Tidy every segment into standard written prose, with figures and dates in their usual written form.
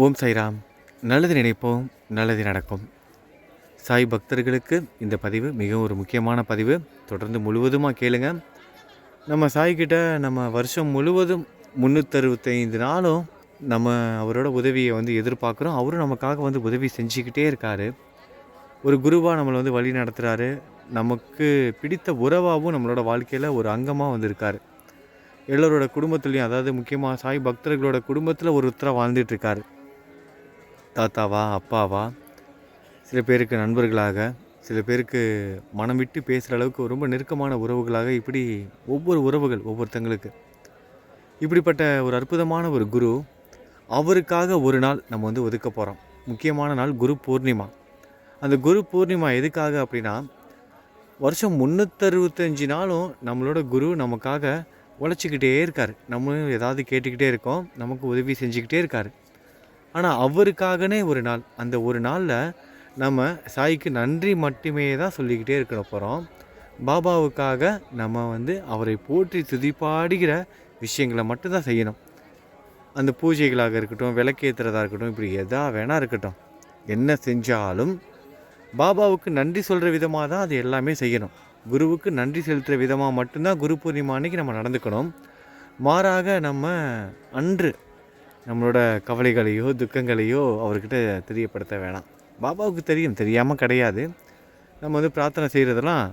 ஓம் சாய்ராம். நல்லது நினைப்போம், நல்லது நடக்கும். சாய் பக்தர்களுக்கு இந்த பதிவு மிகவும் ஒரு முக்கியமான பதிவு. தொடர்ந்து முழுவதுமாக கேளுங்க. நம்ம சாய்கிட்ட நம்ம வருஷம் முழுவதும் 365 நாளும் நம்ம அவரோட உதவியை எதிர்பார்க்குறோம். அவரும் நமக்காக உதவி செஞ்சுக்கிட்டே இருக்கார். ஒரு குருவாக நம்மளை வழி நடத்துகிறாரு. நமக்கு பிடித்த உறவாகவும் நம்மளோட வாழ்க்கையில் ஒரு அங்கமாக இருக்கார். எல்லோரோட குடும்பத்துலேயும், அதாவது முக்கியமாக சாய் பக்தர்களோட குடும்பத்தில் ஒருத்தராக வாழ்ந்துட்டுருக்காரு. தாத்தாவா, அப்பாவா, சில பேருக்கு நண்பர்களாக, சில பேருக்கு மனம் விட்டு பேசுகிற அளவுக்கு ரொம்ப நெருக்கமான உறவுகளாக, இப்படி ஒவ்வொரு உறவுகள் ஒவ்வொருத்தங்களுக்கு. இப்படிப்பட்ட ஒரு அற்புதமான ஒரு குரு, அவருக்காக ஒரு நாள் நம்ம ஒதுக்க போகிறோம். முக்கியமான நாள் குரு பூர்ணிமா. அந்த குரு பூர்ணிமா எதுக்காக அப்படின்னா, வருஷம் 365 நாளும் நம்மளோட குரு நமக்காக உழைச்சிக்கிட்டே இருக்கார். நம்மளும் ஏதாவது கேட்டுக்கிட்டே இருக்கோம், நமக்கு உதவி செஞ்சுக்கிட்டே இருக்கார். ஆனால் அவருக்காகனே ஒரு நாள், அந்த ஒரு நாளில் நம்ம சாய்க்கு நன்றி மட்டுமே தான் சொல்லிக்கிட்டே இருக்க போகிறோம். பாபாவுக்காக நம்ம அவரை போற்றி துதிப்பாடுகிற விஷயங்களை மட்டும்தான் செய்யணும். அந்த பூஜைகளாக இருக்கட்டும், விளக்கேற்றுறதா இருக்கட்டும், இப்படி எதா வேணா இருக்கட்டும், என்ன செஞ்சாலும் பாபாவுக்கு நன்றி சொல்கிற விதமாக தான் அது எல்லாமே செய்யணும். குருவுக்கு நன்றி செலுத்துகிற விதமாக மட்டும்தான் குரு பூர்ணிமா அன்னைக்கு நம்ம நடந்துக்கணும். மாறாக நம்ம அன்று நம்மளோட கவலைகளையோ துக்கங்களையோ அவர்கிட்ட தெரியப்படுத்த வேணாம். பாபாவுக்கு தெரியாமல் கிடையாது. நம்ம பிரார்த்தனை செய்கிறதெல்லாம்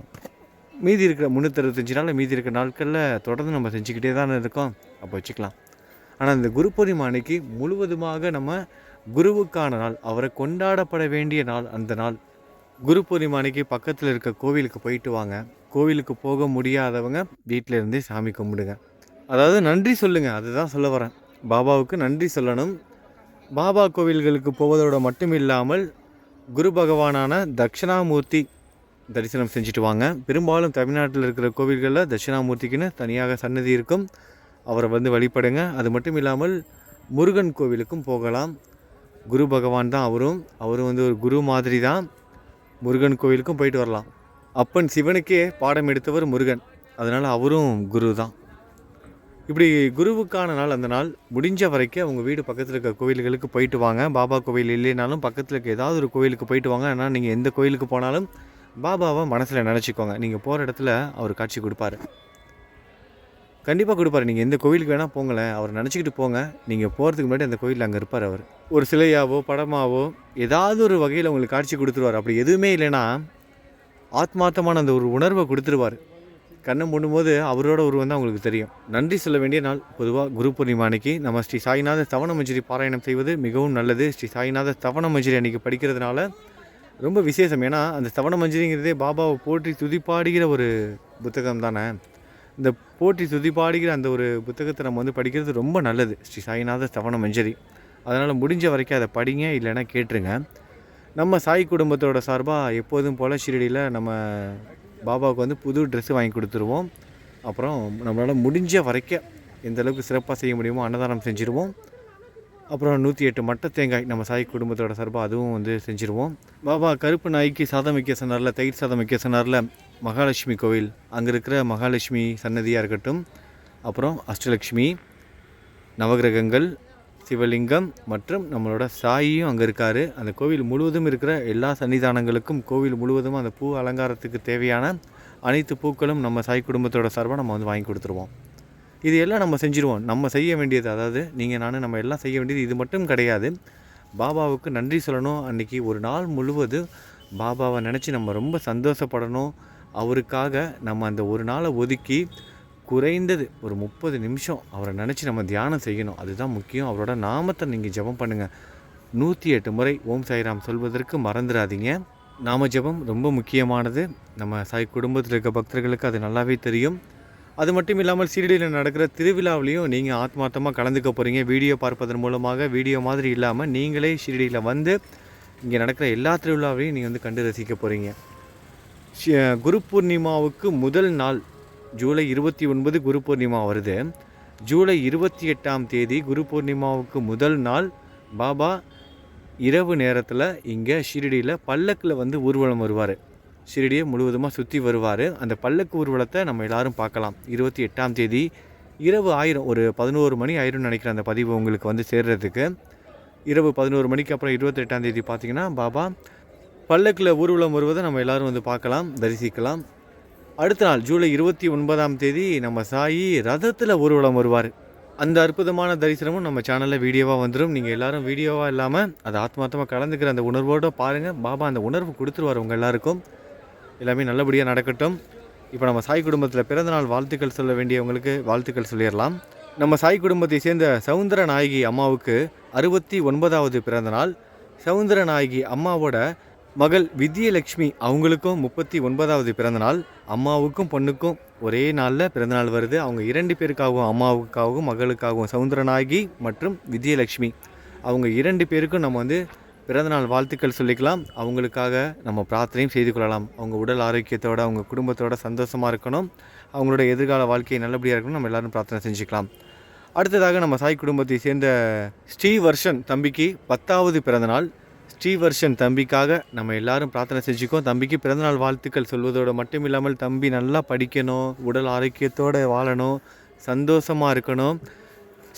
மீதி இருக்கிற 365 நாளில் மீதி இருக்கிற நாட்களில் தொடர்ந்து நம்ம செஞ்சுக்கிட்டே தானே இருக்கோம். அப்போ வச்சுக்கலாம். ஆனால் இந்த குரு பூர்ணிமா அன்னைக்கு முழுவதுமாக நம்ம குருவுக்கான நாள், அவரை கொண்டாடப்பட வேண்டிய நாள். அந்த நாள் குரு பூர்ணிமா அன்னைக்கு பக்கத்தில் இருக்க கோவிலுக்கு போயிட்டு வாங்க. கோவிலுக்கு போக முடியாதவங்க வீட்டில் இருந்தே சாமி கும்பிடுங்க. அதாவது நன்றி சொல்லுங்கள், அதுதான் சொல்ல வரேன். பாபாவுக்கு நன்றி சொல்லணும். பாபா கோவில்களுக்கு போவதோடு மட்டும் இல்லாமல் குரு பகவானான தட்சிணாமூர்த்தி தரிசனம் செஞ்சுட்டு வாங்க. பெரும்பாலும் தமிழ்நாட்டில் இருக்கிற கோவில்களில் தட்சிணாமூர்த்திக்குன்னு தனியாக சன்னதி இருக்கும். அவரை வழிபடுங்க. அது மட்டும் இல்லாமல் முருகன் கோவிலுக்கும் போகலாம். குரு பகவான் தான் அவரும் ஒரு குரு மாதிரி தான். முருகன் கோவிலுக்கும் போயிட்டு வரலாம். அப்பன் சிவனுக்கே பாடம் எடுத்தவர் முருகன், அதனால் அவரும் குரு தான். இப்படி குருவுக்கான நாள், அந்த நாள் முடிஞ்ச வரைக்கும் அவங்க வீடு பக்கத்தில் இருக்க கோவில்களுக்கு போயிட்டு வாங்க. பாபா கோவில் இல்லைனாலும் பக்கத்தில் இருக்க ஏதாவது ஒரு கோவிலுக்கு போயிட்டு வாங்க. ஆனால் நீங்கள் எந்த கோவிலுக்கு போனாலும் பாபாவை மனசில் நினச்சிக்கோங்க. நீங்கள் போகிற இடத்துல அவர் காட்சி கொடுப்பாரு, கண்டிப்பாக கொடுப்பாரு. நீங்கள் எந்த கோவிலுக்கு வேணால் போங்களேன், அவர் நினச்சிக்கிட்டு போங்க. நீங்கள் போகிறதுக்கு முன்னாடி அந்த கோவிலில் அங்கே இருப்பார். அவர் ஒரு சிலையாவோ படமாவோ ஏதாவது ஒரு வகையில் உங்களுக்கு காட்சி கொடுத்துருவார். அப்படி எதுவுமே இல்லைன்னா ஆத்மார்த்தமான அந்த ஒரு உணர்வை கொடுத்துருவார். கண்ணை மூடும்போது அவரோட உருவம் தான் உங்களுக்கு தெரியும். நன்றி சொல்ல வேண்டிய நாள் பொதுவாக குரு பூர்ணிமா அன்னைக்கு நம்ம ஸ்ரீ சாய்நாத ஸ்தவன மஞ்சரி பாராயணம் செய்வது மிகவும் நல்லது. ஸ்ரீ சாய்நாத ஸ்தவன மஞ்சரி அன்றைக்கி படிக்கிறதுனால ரொம்ப விசேஷம். ஏன்னா அந்த ஸ்தவன மஞ்சரிங்கிறதே பாபாவை போற்றி துதிப்பாடுகிற ஒரு புத்தகம் தானே. இந்த போற்றி துதிப்பாடுகிற அந்த ஒரு புத்தகத்தை நம்ம படிக்கிறது ரொம்ப நல்லது, ஸ்ரீ சாய்நாத ஸ்தவன மஞ்சரி. அதனால் முடிஞ்ச வரைக்கும் அதை படிங்க, இல்லைன்னா கேட்டுருங்க. நம்ம சாய் குடும்பத்தோட சார்பாக எப்போதும் போல் ஷிரடியில் நம்ம பாபாவுக்கு புது ட்ரெஸ்ஸு வாங்கி கொடுத்துருவோம். அப்புறம் நம்மளால் முடிஞ்ச வரைக்கும் எந்த அளவுக்கு சிறப்பாக செய்ய முடியுமோ அன்னதானம் செஞ்சுருவோம். அப்புறம் 108 மட்டை தேங்காய் நம்ம சாய் குடும்பத்தோட சார்பாக அதுவும் செஞ்சுருவோம். பாபா கருப்பு நாய்க்கு சாதம் வைக்க சொன்னார்ல, தயிர் சாதம் வைக்க சொன்னார்ல, மகாலட்சுமி கோவில், அங்கே இருக்கிற மகாலட்சுமி சன்னதியாக இருக்கட்டும், அப்புறம் அஷ்டலக்ஷ்மி, நவகிரகங்கள், சிவலிங்கம் மற்றும் நம்மளோட சாயியும் அங்கே இருக்கார். அந்த கோவில் முழுவதும் இருக்கிற எல்லா சன்னிதானங்களுக்கும் கோவில் முழுவதும் அந்த பூ அலங்காரத்துக்கு தேவையான அனைத்து பூக்களும் நம்ம சாய் குடும்பத்தோட சார்பாக நம்ம வாங்கி கொடுத்துருவோம். இது எல்லாம் நம்ம செஞ்சுருவோம். நம்ம செய்ய வேண்டியது, அதாவது நீங்கள் நம்ம எல்லாம் செய்ய வேண்டியது இது மட்டும் கிடையாது. பாபாவுக்கு நன்றி சொல்லணும். அன்றைக்கி ஒரு நாள் முழுவதும் பாபாவை நினச்சி நம்ம ரொம்ப சந்தோஷப்படணும். அவருக்காக நம்ம அந்த ஒரு நாளை ஒதுக்கி குறைந்தது ஒரு 30 நிமிஷம் அவரை நினச்சி நம்ம தியானம் செய்யணும். அதுதான் முக்கியம். அவரோட நாமத்தை நீங்கள் ஜெபம் பண்ணுங்கள். 108 முறை ஓம் சாய்ராம் சொல்வதற்கு மறந்துடாதீங்க. நாம ஜெபம் ரொம்ப முக்கியமானது. நம்ம சாய் குடும்பத்தில் இருக்க பக்தர்களுக்கு அது நல்லாவே தெரியும். அது மட்டும் இல்லாமல் ஷிரடியில் நடக்கிற திருவிழாவிலையும் நீங்கள் ஆத்மார்த்தமாக கலந்துக்க போகிறீங்க. வீடியோ பார்ப்பதன் மூலமாக, வீடியோ மாதிரி இல்லாமல் நீங்களே ஷிரடியில் இங்கே நடக்கிற எல்லா திருவிழாவையும் நீங்கள் கண்டு ரசிக்க போகிறீங்க. குரு பூர்ணிமாவுக்கு முதல் நாள் ஜூலை 29 குரு பூர்ணிமா வருது. ஜூலை 28ஆம் தேதி குரு பூர்ணிமாவுக்கு முதல் நாள் பாபா இரவு நேரத்தில் இங்கே ஷிரடியில் பல்லக்கில் ஊர்வலம் வருவார். ஷிரடியை முழுவதுமாக சுற்றி வருவார். அந்த பல்லக்கு ஊர்வலத்தை நம்ம எல்லோரும் பார்க்கலாம். 28ஆம் தேதி இரவு ஆயிரம், ஒரு 11 மணி ஆயிரம்னு நினைக்கிறேன் அந்த பதிவு உங்களுக்கு சேர்கிறதுக்கு. இரவு 11 மணிக்கு அப்புறம் 28ஆம் தேதி பார்த்திங்கன்னா பாபா பல்லக்கில் ஊர்வலம் வருவதை நம்ம எல்லோரும் வந்து பார்க்கலாம், தரிசிக்கலாம். அடுத்த நாள் ஜூலை 29ஆம் தேதி நம்ம சாயி ரதத்தில் ஊர்வலம் வருவார். அந்த அற்புதமான தரிசனமும் நம்ம சேனலில் வீடியோவாக வந்துடும். நீங்கள் எல்லோரும் வீடியோவாக இல்லாமல் அதை ஆத்மார்த்தமாக கலந்துக்கிற அந்த உணர்வோடு பாருங்கள். பாபா அந்த உணர்வு கொடுத்துருவார் உங்கள் எல்லாருக்கும். எல்லாமே நல்லபடியாக நடக்கட்டும். இப்போ நம்ம சாய் குடும்பத்தில் பிறந்தநாள் வாழ்த்துக்கள் சொல்ல வேண்டியவங்களுக்கு வாழ்த்துக்கள் சொல்லிடலாம். நம்ம சாய் குடும்பத்தை சேர்ந்த சவுந்தர நாயகி அம்மாவுக்கு 69வது பிறந்தநாள். சவுந்தர நாயகி அம்மாவோட மகள் வித்யலட்சுமி அவங்களுக்கும் 39வது பிறந்தநாள். அம்மாவுக்கும் பொண்ணுக்கும் ஒரே நாளில் பிறந்தநாள் வருது. அவங்க 2 பேருக்காகவும், அம்மாவுக்காகவும் மகளுக்காகவும், சவுந்தரநாயகி மற்றும் வித்யலட்சுமி அவங்க 2 பேருக்கும் நம்ம வந்து பிறந்தநாள் வாழ்த்துக்கள் சொல்லிக்கலாம். அவங்களுக்காக நம்ம பிரார்த்தனையும் செய்து கொள்ளலாம். அவங்க உடல் ஆரோக்கியத்தோடு, அவங்க குடும்பத்தோட சந்தோஷமாக இருக்கணும், அவங்களோட எதிர்கால வாழ்க்கையை நல்லபடியாக இருக்கணும், நம்ம எல்லோரும் பிரார்த்தனை செஞ்சுக்கலாம். அடுத்ததாக நம்ம சாய் குடும்பத்தை சேர்ந்த ஸ்ரீவர்ஷன் தம்பிக்கு 10வது பிறந்தநாள். ஸ்ரீவர்ஷன் தம்பிக்காக நம்ம எல்லாரும் பிரார்த்தனை செஞ்சுக்கோம். தம்பிக்கு பிறந்தநாள் வாழ்த்துக்கள் சொல்வதோடு மட்டும் இல்லாமல் தம்பி நல்லா படிக்கணும், உடல் ஆரோக்கியத்தோடு வாழணும், சந்தோஷமாக இருக்கணும்.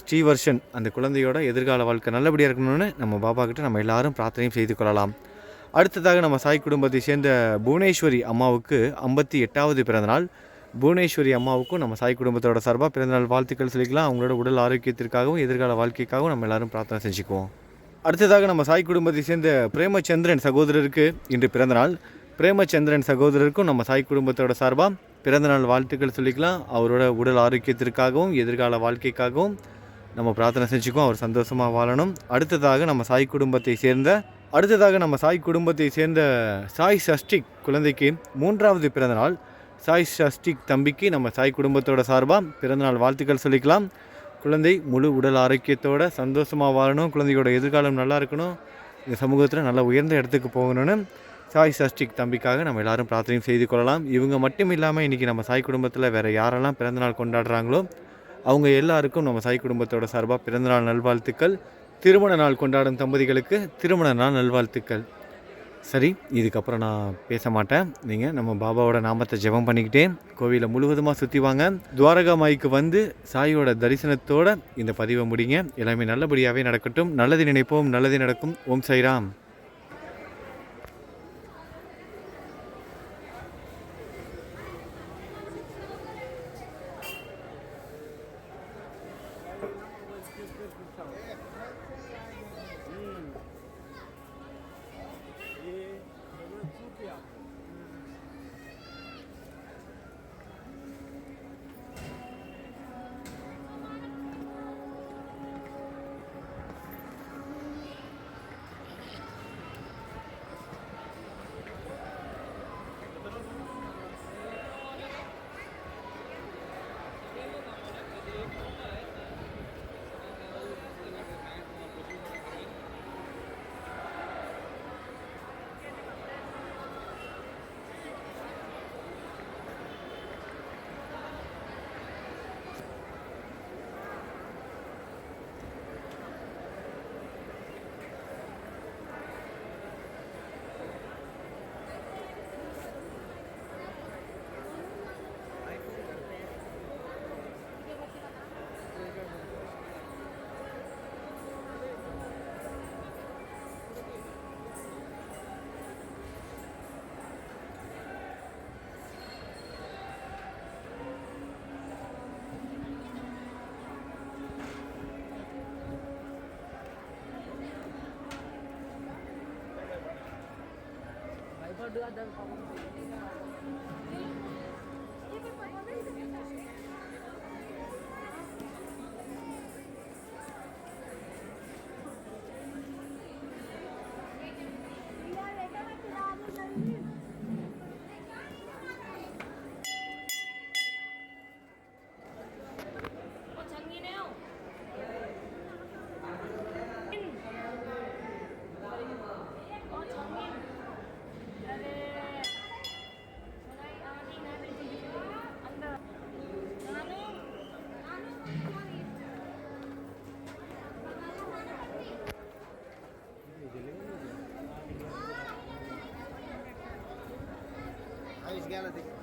ஸ்ரீவர்ஷன் அந்த குழந்தையோட எதிர்கால வாழ்க்கை நல்லபடியாக இருக்கணும்னு நம்ம பாபா கிட்ட நம்ம எல்லாரும் பிரார்த்தனையும் செய்து கொள்ளலாம். அடுத்ததாக நம்ம சாய் குடும்பத்தை சேர்ந்த புவனேஸ்வரி அம்மாவுக்கு 58வது பிறந்தநாள். புவனேஸ்வரி அம்மாவுக்கும் நம்ம சாய் குடும்பத்தோட சார்பாக பிறந்தநாள் வாழ்த்துக்கள் சொல்லிக்கலாம். அவங்களோட உடல் ஆரோக்கியத்திற்காகவும் எதிர்கால வாழ்க்கைக்காகவும் நம்ம எல்லாரும் பிரார்த்தனை செஞ்சுக்குவோம். அடுத்ததாக நம்ம சாய் குடும்பத்தை சேர்ந்த பிரேமச்சந்திரன் சகோதரருக்கு இன்று பிறந்தநாள். பிரேமச்சந்திரன் சகோதரருக்கும் நம்ம சாய் குடும்பத்தோட சார்பாக பிறந்தநாள் வாழ்த்துக்கள் சொல்லிக்கலாம். அவரோட உடல் ஆரோக்கியத்திற்காகவும் எதிர்கால வாழ்க்கைக்காகவும் நம்ம பிரார்த்தனை செஞ்சுக்குவோம். அவர் சந்தோஷமாக வாழணும். அடுத்ததாக நம்ம சாய் குடும்பத்தை சேர்ந்த சாய் சஷ்டிக் குழந்தைக்கு 3வது பிறந்தநாள். சாய் சஷ்டிக் தம்பிக்கு நம்ம சாய் குடும்பத்தோட சார்பாக பிறந்தநாள் வாழ்த்துக்கள் சொல்லிக்கலாம். குழந்தை முழு உடல் ஆரோக்கியத்தோடு சந்தோஷமாக வாழணும், குழந்தையோட எதிர்காலம் நல்லா இருக்கணும், இந்த சமூகத்தில் நல்ல உயர்ந்த இடத்துக்கு போகணும்னு சாய் சஷ்டிக் தம்பிக்காக நம்ம எல்லாரும் பிரார்த்தனையும் செய்து கொள்ளலாம். இவங்க மட்டும் இல்லாமல் இன்றைக்கி நம்ம சாய் குடும்பத்தில் வேறு யாரெல்லாம் பிறந்தநாள் கொண்டாடுறாங்களோ அவங்க எல்லாருக்கும் நம்ம சாய் குடும்பத்தோட சார்பாக பிறந்தநாள் நல்வாழ்த்துக்கள். திருமண நாள் கொண்டாடும் தம்பதிகளுக்கு திருமண நாள் நல்வாழ்த்துக்கள். சரி, இதுக்கப்புறம் நான் பேச மாட்டேன். நீங்கள் நம்ம பாபாவோட நாமத்தை ஜெபம் பண்ணிக்கிட்டே கோவிலை முழுவதுமாக சுற்றி வாங்க. துவாரகா மாய்க்கு வந்து சாயோட தரிசனத்தோடு இந்த பதிவை முடிங்க. எல்லாமே நல்லபடியாகவே நடக்கட்டும். நல்லது நினைப்போம், நல்லது நடக்கும். ஓம் Sairam. berdua dan kamu. Galaxy.